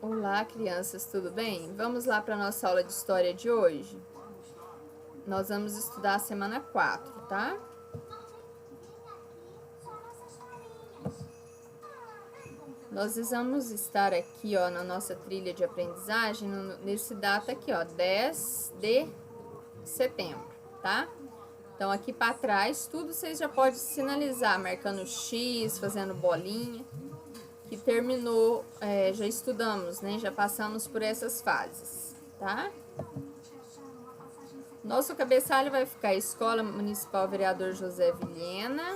Olá, crianças, tudo bem? Vamos lá para a nossa aula de história de hoje? Nós vamos estudar a semana 4, tá? Nós vamos estar aqui, ó, na nossa trilha de aprendizagem, nesse data aqui, ó, 10 de setembro, tá? Então, aqui para trás, tudo vocês já podem sinalizar, marcando X, fazendo bolinha, que terminou, já estudamos, né? Já passamos por essas fases, tá? Nosso cabeçalho vai ficar Escola Municipal Vereador José Vilhena,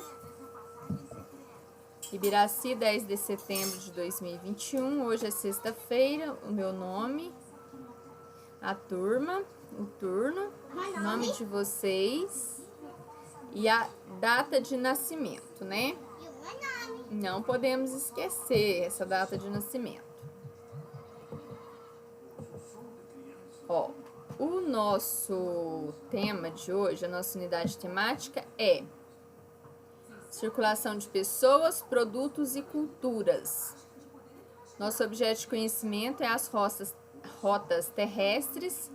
Ibiraci, 10 de setembro de 2021. Hoje é sexta-feira, o meu nome, a turma, o turno, o nome de vocês e a data de nascimento, né? Não podemos esquecer essa data de nascimento. Ó, o nosso tema de hoje, a nossa unidade temática é circulação de pessoas, produtos e culturas. Nosso objeto de conhecimento é as rotas terrestres,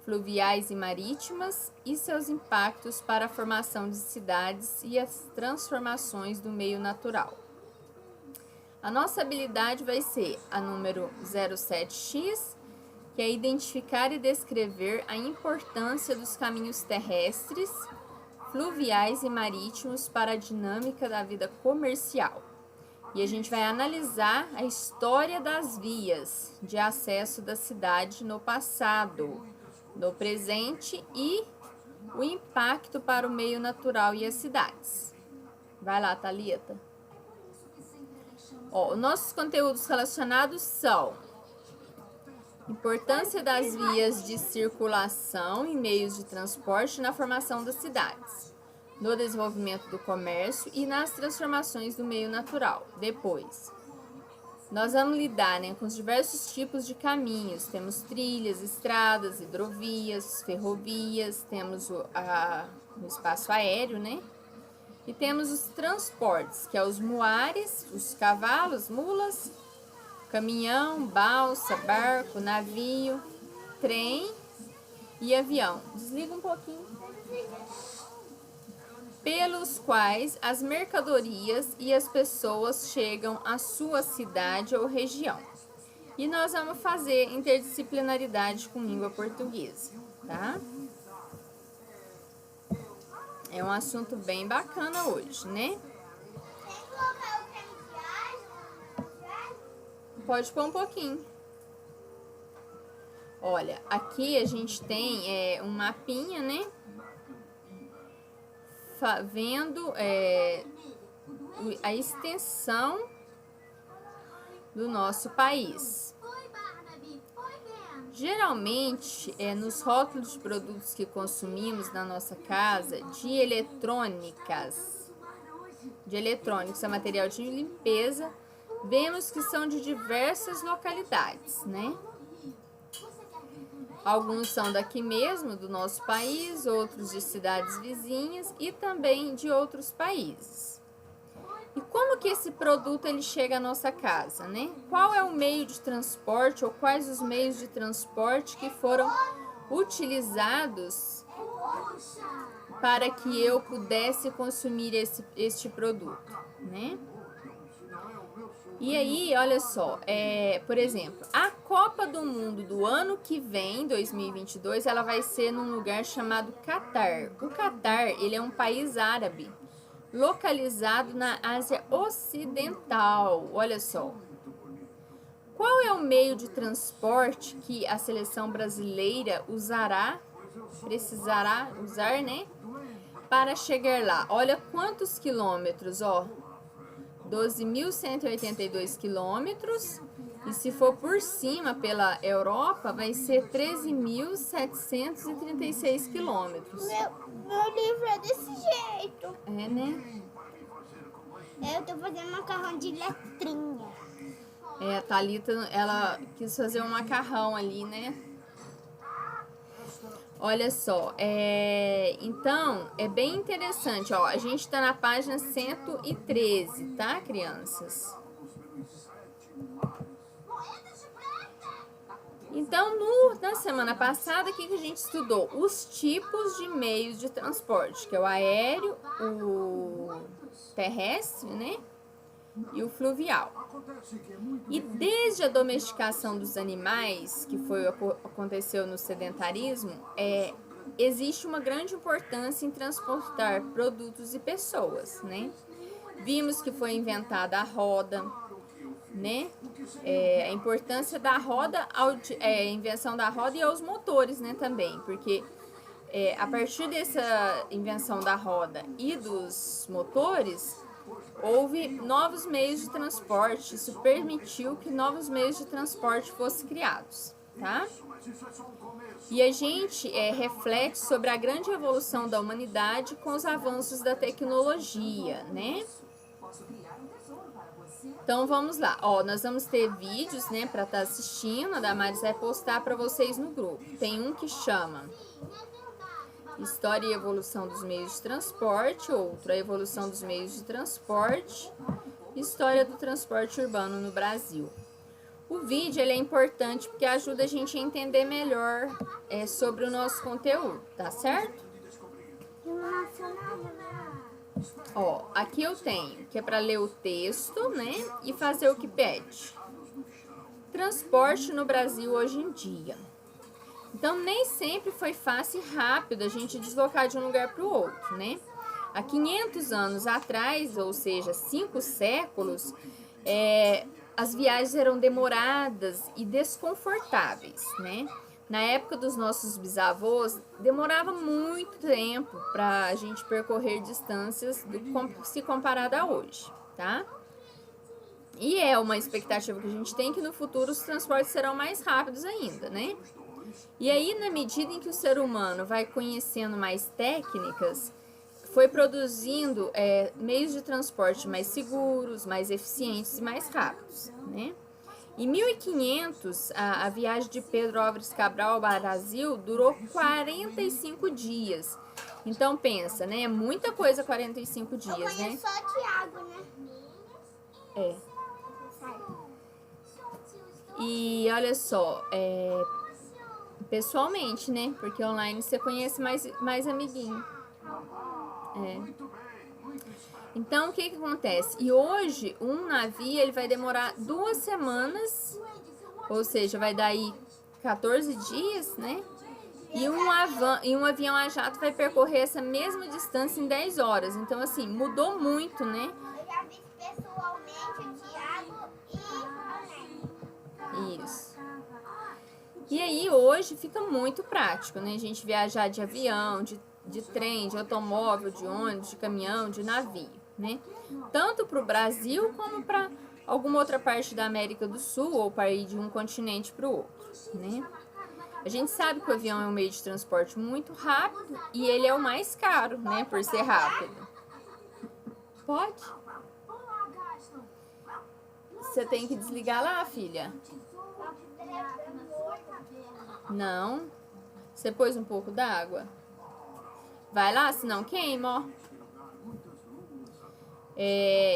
fluviais e marítimas e seus impactos para a formação de cidades e as transformações do meio natural. A nossa habilidade vai ser a número 07X, que é identificar e descrever a importância dos caminhos terrestres, fluviais e marítimos para a dinâmica da vida comercial. E a gente vai analisar a história das vias de acesso da cidade no passado, no presente e o impacto para o meio natural e as cidades. Vai lá, Thalita. Ó, nossos conteúdos relacionados são importância das vias de circulação e meios de transporte na formação das cidades, no desenvolvimento do comércio e nas transformações do meio natural. Depois, nós vamos lidar, né, com os diversos tipos de caminhos. Temos trilhas, estradas, hidrovias, ferrovias, temos o espaço aéreo, né? E temos os transportes, que é os muares, os cavalos, mulas, caminhão, balsa, barco, navio, trem e avião. Desliga um pouquinho. Pelos quais as mercadorias e as pessoas chegam à sua cidade ou região. E nós vamos fazer interdisciplinaridade com língua portuguesa, tá? É um assunto bem bacana hoje, né? Pode pôr um pouquinho. Olha, aqui a gente tem um mapinha, né? Vendo a extensão do nosso país. Geralmente, nos rótulos de produtos que consumimos na nossa casa, de eletrônicos, é material de limpeza, vemos que são de diversas localidades, né? Alguns são daqui mesmo, do nosso país, outros de cidades vizinhas e também de outros países. E como que esse produto ele chega à nossa casa, né? Qual é o meio de transporte ou quais os meios de transporte que foram utilizados para que eu pudesse consumir este produto, né? E aí, olha só, por exemplo, a Copa do Mundo do ano que vem, 2022, ela vai ser num lugar chamado Catar. O Catar, ele é um país árabe, localizado na Ásia Ocidental. Olha só. Qual é o meio de transporte que a seleção brasileira precisará usar, né, para chegar lá? Olha quantos quilômetros, ó. 12.182 quilômetros, e se for por cima pela Europa, vai ser 13.736 quilômetros. Meu livro é desse jeito. É, né? Eu tô fazendo macarrão de letrinha. A Thalita, ela quis fazer um macarrão ali, né? Olha só, então, é bem interessante, ó, a gente tá na página 113, tá, crianças? Então, na semana passada, o que a gente estudou? Os tipos de meios de transporte, que é o aéreo, o terrestre, né? E o fluvial. E desde a domesticação dos animais, que aconteceu no sedentarismo, existe uma grande importância em transportar produtos e pessoas, né? Vimos que foi inventada a roda, né? A importância da roda, a invenção da roda e aos motores, né, também, porque a partir dessa invenção da roda e dos motores, houve novos meios de transporte, isso permitiu que novos meios de transporte fossem criados, tá? E a gente reflete sobre a grande evolução da humanidade com os avanços da tecnologia, né? Então vamos lá, nós vamos ter vídeos, né, para estar assistindo. A Damares vai postar para vocês no grupo. Tem um que chama História e Evolução dos Meios de Transporte, outro a Evolução dos Meios de Transporte, História do Transporte Urbano no Brasil. O vídeo ele é importante porque ajuda a gente a entender melhor sobre o nosso conteúdo, tá certo? Aqui eu tenho, que é para ler o texto, né, e fazer o que pede. Transporte no Brasil hoje em dia. Então, nem sempre foi fácil e rápido a gente deslocar de um lugar para o outro, né? Há 500 anos atrás, ou seja, 5 séculos, as viagens eram demoradas e desconfortáveis, né? Na época dos nossos bisavós, demorava muito tempo para a gente percorrer distâncias se comparada a hoje, tá? E é uma expectativa que a gente tem que no futuro os transportes serão mais rápidos ainda, né? E aí, na medida em que o ser humano vai conhecendo mais técnicas, foi produzindo meios de transporte mais seguros, mais eficientes e mais rápidos, né? Em 1500, a viagem de Pedro Álvares Cabral ao Brasil durou 45 dias. Então, pensa, né? É muita coisa 45 dias, né? Eu conheço só o Thiago, né? E olha só, pessoalmente, né? Porque online você conhece mais amiguinho. Então, o que acontece? E hoje, um navio ele vai demorar 2 semanas, ou seja, vai dar aí 14 dias, né? E um avião a jato vai percorrer essa mesma distância em 10 horas. Então, assim, mudou muito, né? Eu já vi pessoalmente o Thiago e o Neto. Isso. E aí, hoje, fica muito prático, né? A gente viajar de avião, de trem, de automóvel, de ônibus, de caminhão, de navio, né? Tanto para o Brasil como para alguma outra parte da América do Sul ou para ir de um continente para o outro, né? A gente sabe que o avião é um meio de transporte muito rápido e ele é o mais caro, né? Por ser rápido. Pode? Você tem que desligar lá, filha. Não. Você pôs um pouco d'água? Vai lá, senão queima, ó.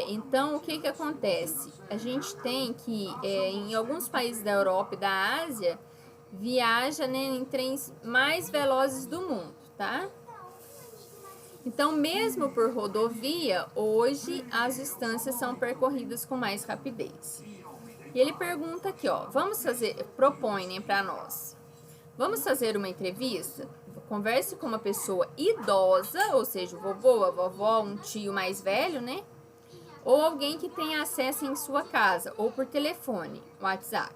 Então, o que acontece? A gente tem que, em alguns países da Europa e da Ásia, viaja, né, em trens mais velozes do mundo, tá? Então, mesmo por rodovia, hoje as distâncias são percorridas com mais rapidez. E ele pergunta aqui, ó, propõe, né, para nós. Vamos fazer uma entrevista? Converse com uma pessoa idosa, ou seja, o vovô, a vovó, um tio mais velho, né? Ou alguém que tenha acesso em sua casa, ou por telefone, WhatsApp.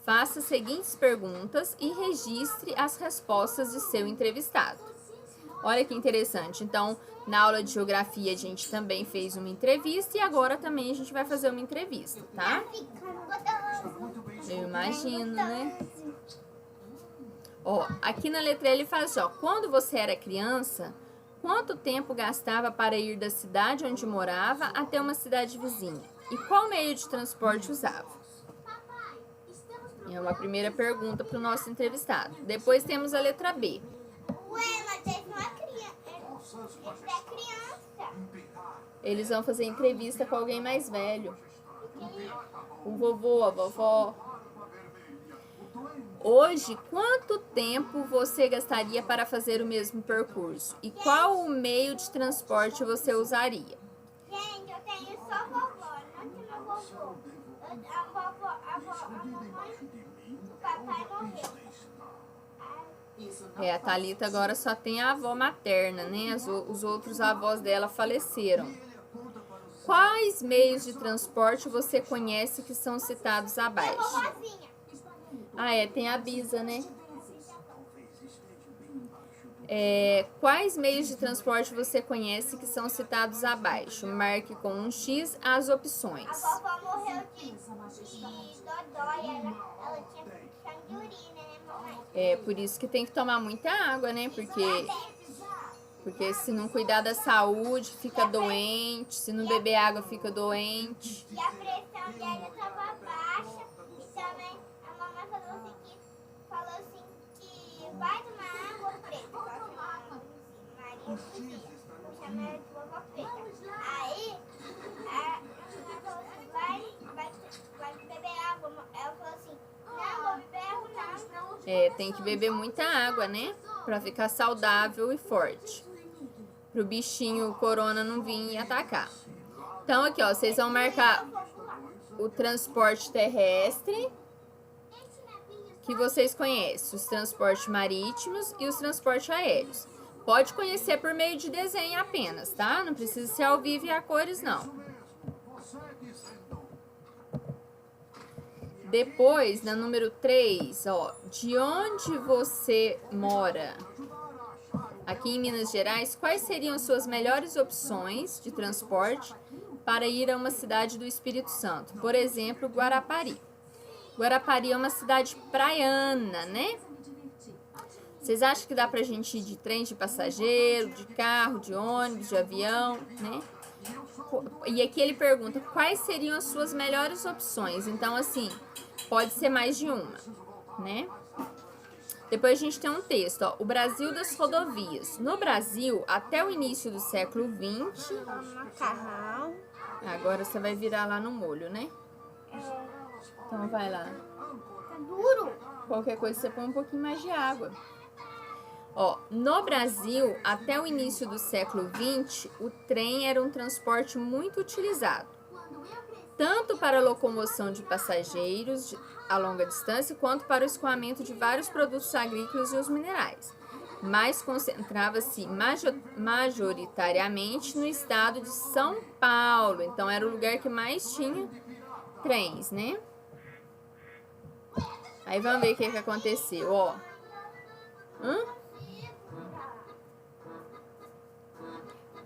Faça as seguintes perguntas e registre as respostas de seu entrevistado. Olha que interessante. Então, na aula de geografia, a gente também fez uma entrevista e agora também a gente vai fazer uma entrevista, tá? Eu imagino, né? Ó, aqui na letra ele fala assim, ó, quando você era criança, quanto tempo gastava para ir da cidade onde morava até uma cidade vizinha? E qual meio de transporte usava? É uma primeira pergunta para o nosso entrevistado. Depois temos a letra B. Ué, mas ele não é criança. Ele é criança. Eles vão fazer entrevista com alguém mais velho. O vovô, a vovó. Hoje, quanto tempo você gastaria para fazer o mesmo percurso? E qual o meio de transporte você usaria? Gente, eu tenho só vovó, não tenho vovô. A mamãe, o papai morreu. A Thalita agora só tem a avó materna, né? Os outros avós dela faleceram. Quais meios de transporte você conhece que são citados abaixo? Vovozinha. Tem a Bisa, né? Quais meios de transporte você conhece que são citados abaixo? Marque com um X as opções. A vovó morreu de dodói, ela tinha sangue de urina, né, mamãe? Por isso que tem que tomar muita água, né? Porque se não cuidar da saúde, fica doente. Se não beber água, fica doente. E a pressão dela estava baixa. E também a mamãe falou assim que vai tomar água preta. Maria Luzia. Eu chamo ela de vovó preta. Aí a mamãe falou assim, vai beber água. Ela falou assim, não, vou beber água não. Tem que beber muita água, né? Pra ficar saudável e forte. Pro bichinho corona não vir e atacar. Então aqui, ó, vocês vão marcar o transporte terrestre, que vocês conhecem, os transportes marítimos e os transportes aéreos. Pode conhecer por meio de desenho apenas, tá? Não precisa ser ao vivo e a cores, não. Depois, na número 3, ó, de onde você mora? Aqui em Minas Gerais, quais seriam suas melhores opções de transporte para ir a uma cidade do Espírito Santo? Por exemplo, Guarapari. Guarapari é uma cidade praiana, né? Vocês acham que dá pra gente ir de trem de passageiro, de carro, de ônibus, de avião, né? E aqui ele pergunta quais seriam as suas melhores opções. Então, assim, pode ser mais de uma, né? Depois a gente tem um texto, ó, o Brasil das rodovias. No Brasil, até o início do século XX... Macarrão. Agora você vai virar lá no molho, né? Então vai lá. Tá duro. Qualquer coisa você põe um pouquinho mais de água. Ó, no Brasil, até o início do século XX, o trem era um transporte muito utilizado. Tanto para a locomoção de passageiros a longa distância, quanto para o escoamento de vários produtos agrícolas e os minerais. Mas concentrava-se majoritariamente no estado de São Paulo. Então, era o lugar que mais tinha trens, né? Aí, vamos ver o que aconteceu, ó.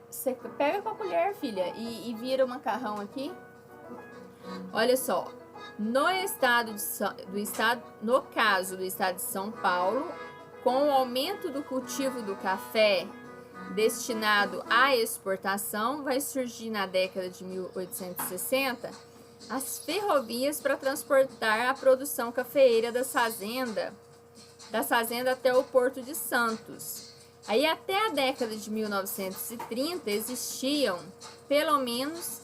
Você pega com a colher, filha, e vira o macarrão aqui. Olha só. No caso do estado de São Paulo, com o aumento do cultivo do café destinado à exportação, vai surgir na década de 1860 as ferrovias para transportar a produção cafeeira da fazenda até o Porto de Santos. Aí até a década de 1930 existiam pelo menos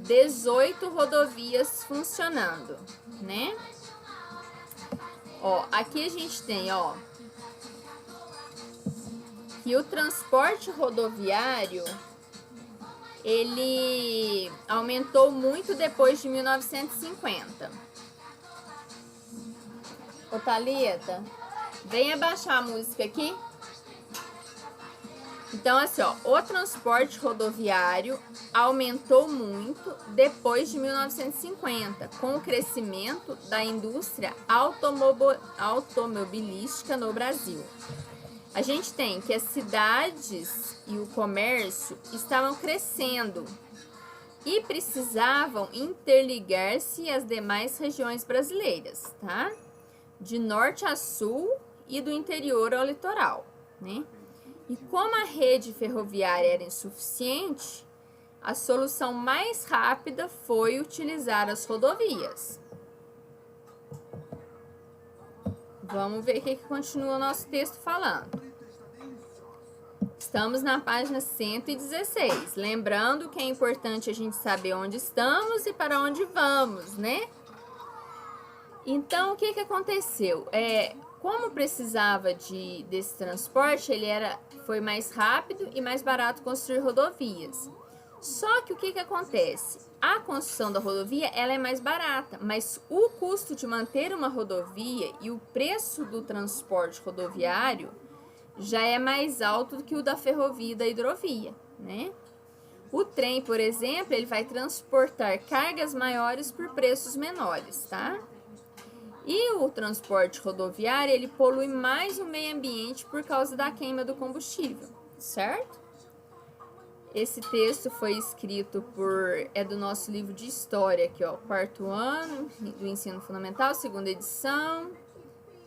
18 rodovias funcionando, né? Ó, aqui a gente tem, ó, que o transporte rodoviário, ele aumentou muito depois de 1950. Ô, Thalita, vem abaixar a música aqui. Então, assim, ó, o transporte rodoviário aumentou muito depois de 1950, com o crescimento da indústria automobilística no Brasil. A gente tem que as cidades e o comércio estavam crescendo e precisavam interligar-se às demais regiões brasileiras, tá? De norte a sul e do interior ao litoral, né? E como a rede ferroviária era insuficiente, a solução mais rápida foi utilizar as rodovias. Vamos ver o que continua o nosso texto falando. Estamos na página 116. Lembrando que é importante a gente saber onde estamos e para onde vamos, né? Então, o que que aconteceu? Como precisava desse transporte, foi mais rápido e mais barato construir rodovias. Só que o que que acontece? A construção da rodovia, ela é mais barata, mas o custo de manter uma rodovia e o preço do transporte rodoviário já é mais alto do que o da ferrovia e da hidrovia, né? O trem, por exemplo, ele vai transportar cargas maiores por preços menores, tá? E o transporte rodoviário, ele polui mais o meio ambiente por causa da queima do combustível, certo? Esse texto foi escrito é do nosso livro de história aqui, ó, 4º ano do ensino fundamental, 2ª edição,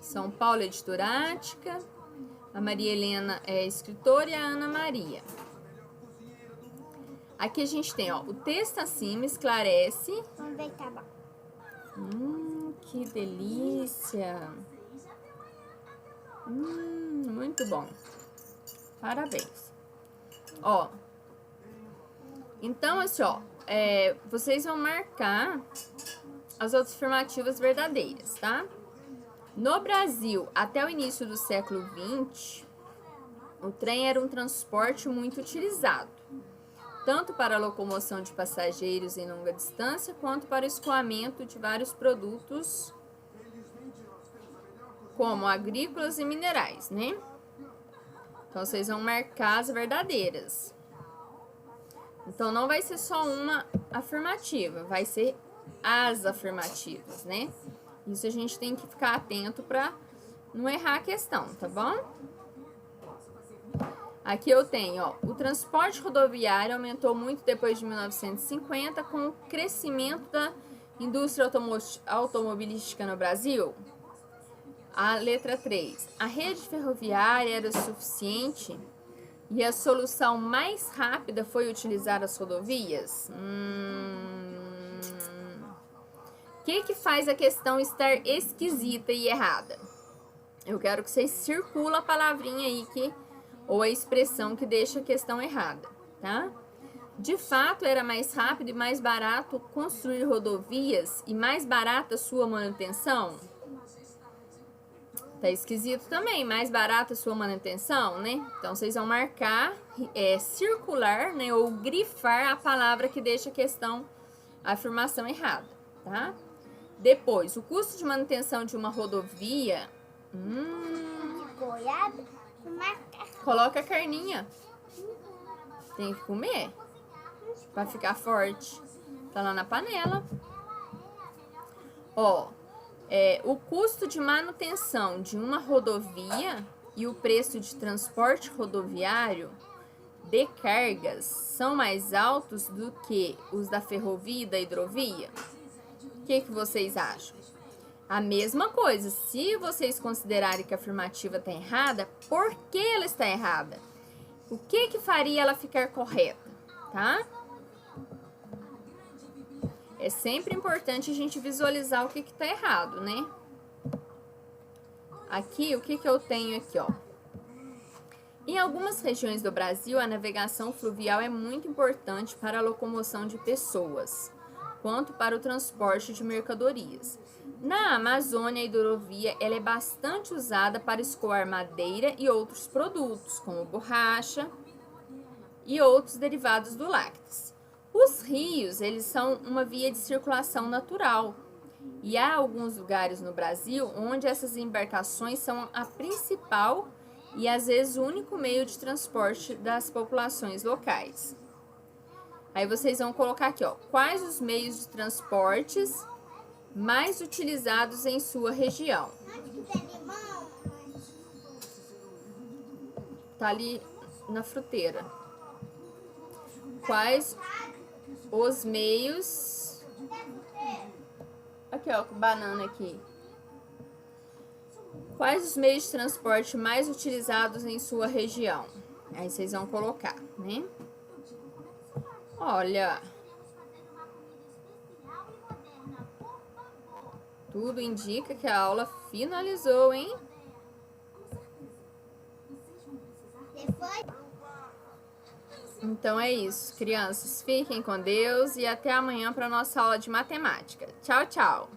São Paulo Editorática. A Maria Helena é escritora e a Ana Maria. Aqui a gente tem, ó, o texto acima esclarece. Vamos ver, tá bom. Que delícia! Muito bom. Parabéns. Ó, então, assim, ó, vocês vão marcar as outras afirmativas verdadeiras, tá? No Brasil, até o início do século XX, o trem era um transporte muito utilizado, tanto para a locomoção de passageiros em longa distância, quanto para o escoamento de vários produtos, como agrícolas e minerais, né? Então, vocês vão marcar as verdadeiras. Então, não vai ser só uma afirmativa, vai ser as afirmativas, né? Isso a gente tem que ficar atento para não errar a questão, tá bom? Aqui eu tenho, ó, o transporte rodoviário aumentou muito depois de 1950 com o crescimento da indústria automobilística no Brasil. A letra 3. A rede ferroviária era suficiente e a solução mais rápida foi utilizar as rodovias? O que faz a questão estar esquisita e errada? Eu quero que vocês circulem a palavrinha aí ou a expressão que deixa a questão errada, tá? De fato, era mais rápido e mais barato construir rodovias e mais barata sua manutenção? Tá esquisito também, mais barata sua manutenção, né? Então, vocês vão marcar, circular, né? Ou grifar a palavra que deixa a afirmação errada, tá? Depois, o custo de manutenção de uma rodovia... Goiaba, Coloca a carninha. Tem que comer pra ficar forte. Tá lá na panela. Ó, o custo de manutenção de uma rodovia e o preço de transporte rodoviário de cargas são mais altos do que os da ferrovia e da hidrovia? O que vocês acham? A mesma coisa, se vocês considerarem que a afirmativa está errada, por que ela está errada? O que faria ela ficar correta, tá? É sempre importante a gente visualizar o que está errado, né? Aqui, o que eu tenho aqui, ó? Em algumas regiões do Brasil, a navegação fluvial é muito importante para a locomoção de pessoas, quanto para o transporte de mercadorias. Na Amazônia, a hidrovia ela é bastante usada para escoar madeira e outros produtos, como borracha e outros derivados do lácteos. Os rios, eles são uma via de circulação natural. E há alguns lugares no Brasil onde essas embarcações são a principal e às vezes o único meio de transporte das populações locais. Aí vocês vão colocar aqui, ó, quais os meios de transportes mais utilizados em sua região. Tá ali na fruteira. Quais os meios... Aqui, ó, com banana aqui. Quais os meios de transporte mais utilizados em sua região? Aí vocês vão colocar, né? Olha... Tudo indica que a aula finalizou, hein? Então é isso, crianças. Fiquem com Deus e até amanhã para nossa aula de matemática. Tchau, tchau!